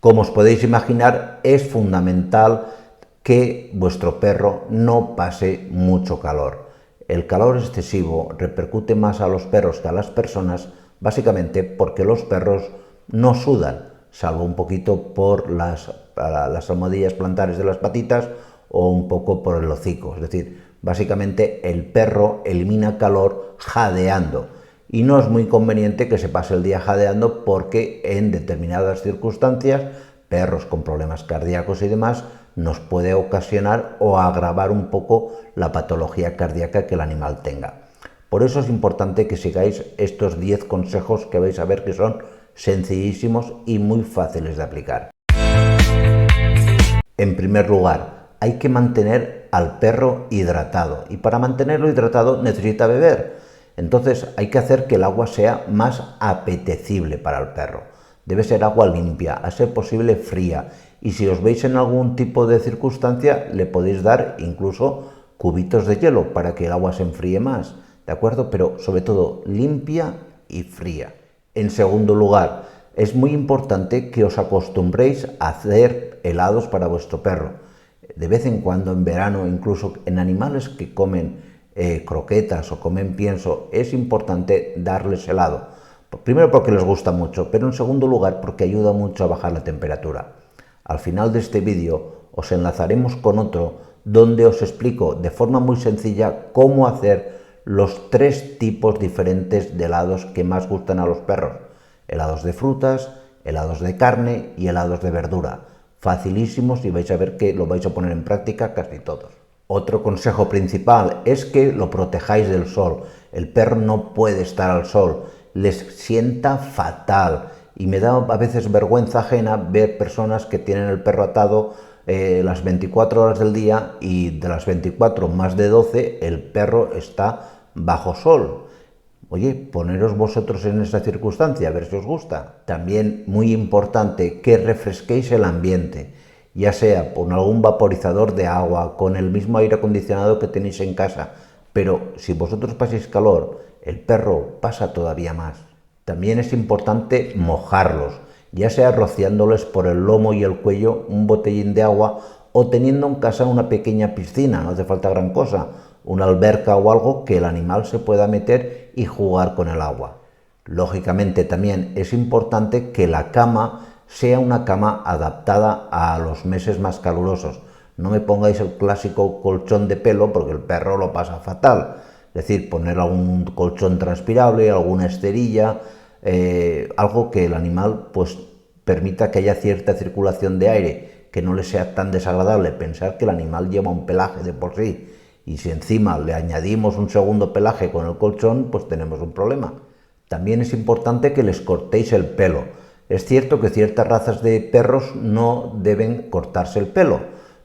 Como os podéis imaginar, es fundamental que vuestro perro no pase mucho calor. El calor excesivo repercute más a los perros que a las personas, básicamente porque los perros no sudan, salvo un poquito por las almohadillas plantares de las patitas o un poco por el hocico. Es decir, básicamente el perro elimina calor jadeando. Y no es muy conveniente que se pase el día jadeando porque en determinadas circunstancias, perros con problemas cardíacos y demás, nos puede ocasionar o agravar un poco la patología cardíaca que el animal tenga. Por eso es importante que sigáis estos 10 consejos que vais a ver que son sencillísimos y muy fáciles de aplicar. En primer lugar, hay que mantener al perro hidratado y para mantenerlo hidratado necesita beber. Entonces hay que hacer que el agua sea más apetecible para el perro. Debe ser agua limpia, a ser posible fría, y si os veis en algún tipo de circunstancia le podéis dar incluso cubitos de hielo para que el agua se enfríe más, ¿de acuerdo? Pero sobre todo limpia y fría. En segundo lugar, es muy importante que os acostumbréis a hacer helados para vuestro perro. De vez en cuando, en verano, incluso en animales que comen croquetas o comen pienso, es importante darles helado. Primero porque les gusta mucho, pero en segundo lugar porque ayuda mucho a bajar la temperatura. Al final de este vídeo os enlazaremos con otro donde os explico de forma muy sencilla cómo hacer los 3 tipos diferentes de helados que más gustan a los perros. Helados de frutas, helados de carne y helados de verdura. Facilísimos y vais a ver que lo vais a poner en práctica casi todos. Otro consejo principal es que lo protejáis del sol. El perro no puede estar al sol, les sienta fatal y me da a veces vergüenza ajena ver personas que tienen el perro atado las 24 horas del día y de las 24 más de 12 el perro está bajo sol. Oye, poneros vosotros en esa circunstancia, a ver si os gusta. También muy importante que refresquéis el ambiente, ya sea con algún vaporizador de agua, con el mismo aire acondicionado que tenéis en casa, pero si vosotros pasáis calor, el perro pasa todavía más. También es importante mojarlos, ya sea rociándoles por el lomo y el cuello un botellín de agua o teniendo en casa una pequeña piscina, no hace falta gran cosa, una alberca o algo que el animal se pueda meter y jugar con el agua. Lógicamente también es importante que la cama sea una cama adaptada a los meses más calurosos. No me pongáis el clásico colchón de pelo porque el perro lo pasa fatal. Es decir, poner algún colchón transpirable, alguna esterilla, algo que el animal pues permita que haya cierta circulación de aire, que no le sea tan desagradable. Pensar que el animal lleva un pelaje de por sí y si encima le añadimos un segundo pelaje con el colchón, pues tenemos un problema. También es importante que les cortéis el pelo. Es cierto que ciertas razas de perros no deben cortarse el pelo,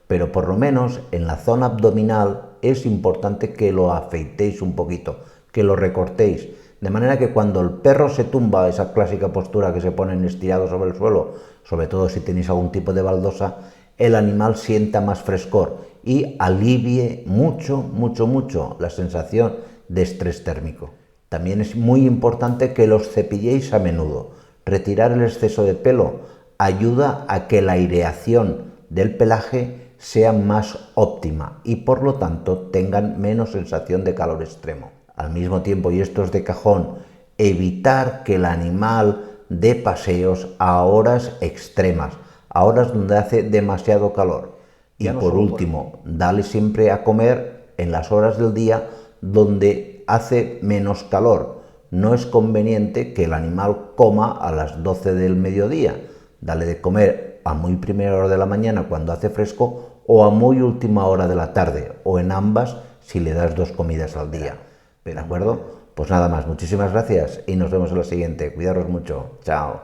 pero por lo menos en la zona abdominal es importante que lo afeitéis un poquito, que lo recortéis, de manera que cuando el perro se tumba, esa clásica postura que se ponen estirados sobre el suelo, sobre todo si tenéis algún tipo de baldosa, el animal sienta más frescor y alivie mucho la sensación de estrés térmico. También es muy importante que los cepilléis a menudo. Retirar el exceso de pelo ayuda a que la aireación del pelaje sea más óptima y por lo tanto tengan menos sensación de calor extremo. Al mismo tiempo, y esto es de cajón, evitar que el animal dé paseos a horas extremas, a horas donde hace demasiado calor. Y por último, dale siempre a comer en las horas del día donde hace menos calor. No es conveniente que el animal coma a las 12 del mediodía. Dale de comer a muy primera hora de la mañana cuando hace fresco o a muy última hora de la tarde, o en ambas si le das 2 comidas al día. ¿De acuerdo? Pues nada más, muchísimas gracias y nos vemos en la siguiente. Cuidaros mucho. Chao.